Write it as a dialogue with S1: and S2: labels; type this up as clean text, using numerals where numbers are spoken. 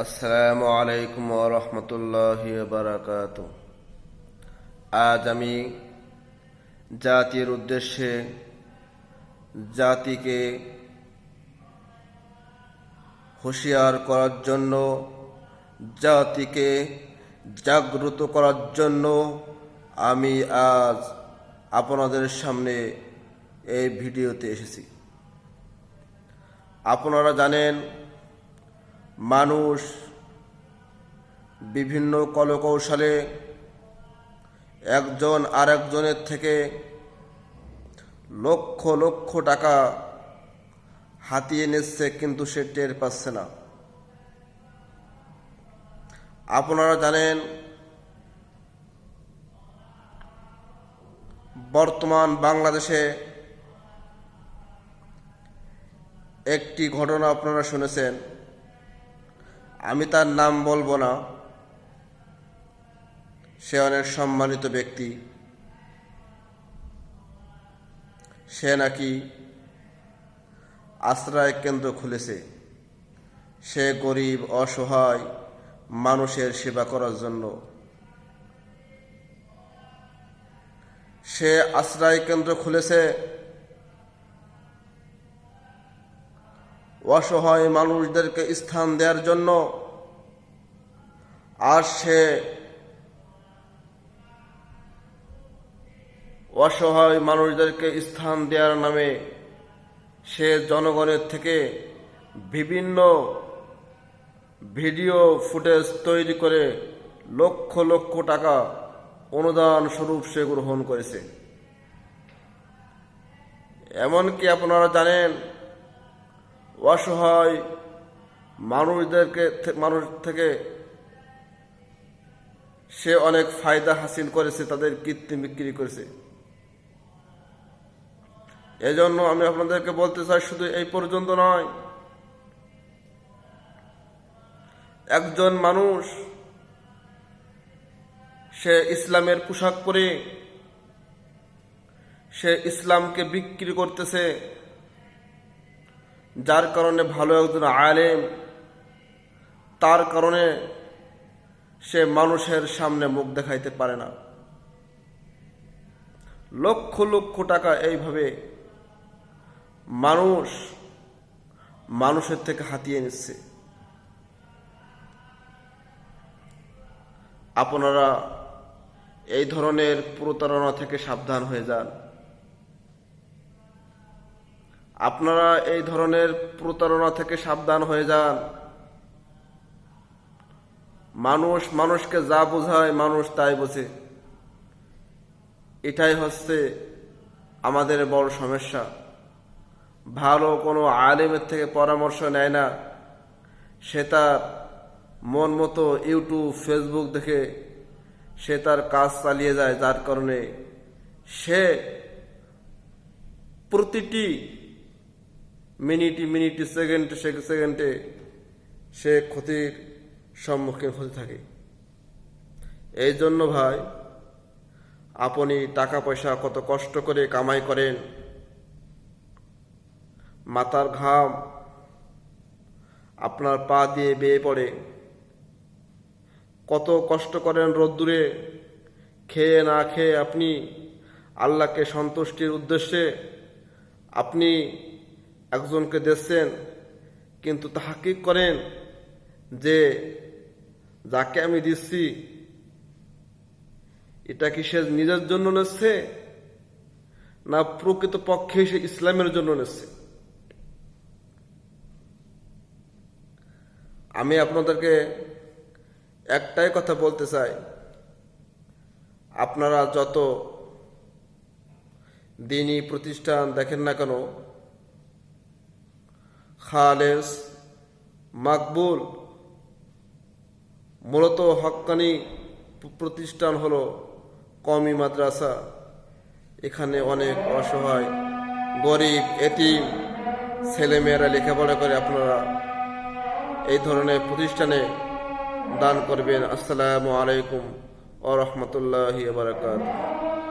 S1: আসসালামু আলাইকুম ওয়া রাহমাতুল্লাহি ওয়া বারাকাতুহু। আজ আমি জাতির উদ্দেশ্যে জাতিকে হুঁশিয়ার করার জন্য, জাতিকে জাগ্রত করার জন্য আমি আজ আপনাদের সামনে এই ভিডিওতে এসেছি। আপনারা জানেন, মানুষ বিভিন্ন কলকৌশলে একজন আরেকজনের থেকে লক্ষ লক্ষ টাকা হাতিয়ে নিচ্ছে, কিন্তু সে টের পাচ্ছে না। আপনারা জানেন, বর্তমান বাংলাদেশে একটি ঘটনা আপনারা শুনেছেন, আমি তার নাম বলবো না। সে অনেক সম্মানিত ব্যক্তি। সে নাকি আশ্রয় কেন্দ্র খুলেছে। সে গরিব অসহায় মানুষের সেবা করার জন্য সে আশ্রয় কেন্দ্র খুলেছে। অসহায় মানুষদেরকে স্থান দেওয়ার জন্য। আর সে অসহায় মানুষদেরকে স্থান দেওয়ার নামে সে জনগণের থেকে বিভিন্ন ভিডিও ফুটেজ তৈরি করে লক্ষ লক্ষ টাকা অনুদান স্বরূপ সে গ্রহণ করেছে। এমনকি আপনারা জানেন, অসহায় মানুষ থেকে সে অনেক ফায়দা হাসিল করেছে, তাদের কীর্তি বিক্রি করেছে। এজন্য আমি আপনাদেরকে বলতে চাই, শুধু এই পর্যন্ত নয়, একজন মানুষ সে ইসলামের পোশাক পরে সে ইসলামকে বিক্রি করতেছে, যার কারণে ভালো একজন আলেম, তার কারণে সে মানুষের সামনে মুখ দেখাইতে পারে না। লক্ষ লক্ষ টাকা এইভাবে মানুষের থেকে হাতিয়ে নিচ্ছে। আপনারা এই ধরনের প্রতারণা থেকে সাবধান হয়ে যান। আপনারা এই ধরনের প্রতারণা থেকে সাবধান হয়ে যান। মানুষ মানুষকে যা বোঝায় মানুষ তাই বোঝে। এটাই হচ্ছে আমাদের বড় সমস্যা। ভালো কোনো আলেমের থেকে পরামর্শ নেয় না। সে তার মন মতো ইউটিউব ফেসবুক দেখে সে তার কাজ চালিয়ে যায়, যার কারণে সে প্রতিটি মিনিটে সেকেন্ডে সে ক্ষতির সম্মুখীন হতে থাকে। এই জন্য ভাই, আপনি টাকা পয়সা কত কষ্ট করে কামাই করেন, মাথার ঘাম আপনার পা দিয়ে বেয়ে পড়ে, কত কষ্ট করেন রোদ্দুরে, খেয়ে না খেয়ে আপনি আল্লাহকে সন্তুষ্টির উদ্দেশ্যে আপনি একজনকে দিচ্ছেন, কিন্তু তাহকিক করেন যে যাকে আমি দিচ্ছি এটা কি সে নিজের জন্য নিচ্ছে না প্রকৃত পক্ষে সে ইসলামের জন্য নিচ্ছে। আমি আপনাদেরকে একটাই কথা বলতে চাই, আপনারা যত দ্বীনী প্রতিষ্ঠান দেখেন না কেন, খালেস মাকবুল মূলত হক্কানি প্রতিষ্ঠান হলো কওমি মাদ্রাসা। এখানে অনেক অসহায় গরিব এতিম ছেলেমেয়েরা লেখাপড়া করে। আপনারা এই ধরনের প্রতিষ্ঠানে দান করবেন। আসসালামু আলাইকুম ওয়া রাহমাতুল্লাহি ওয়া বারাকাতুহু।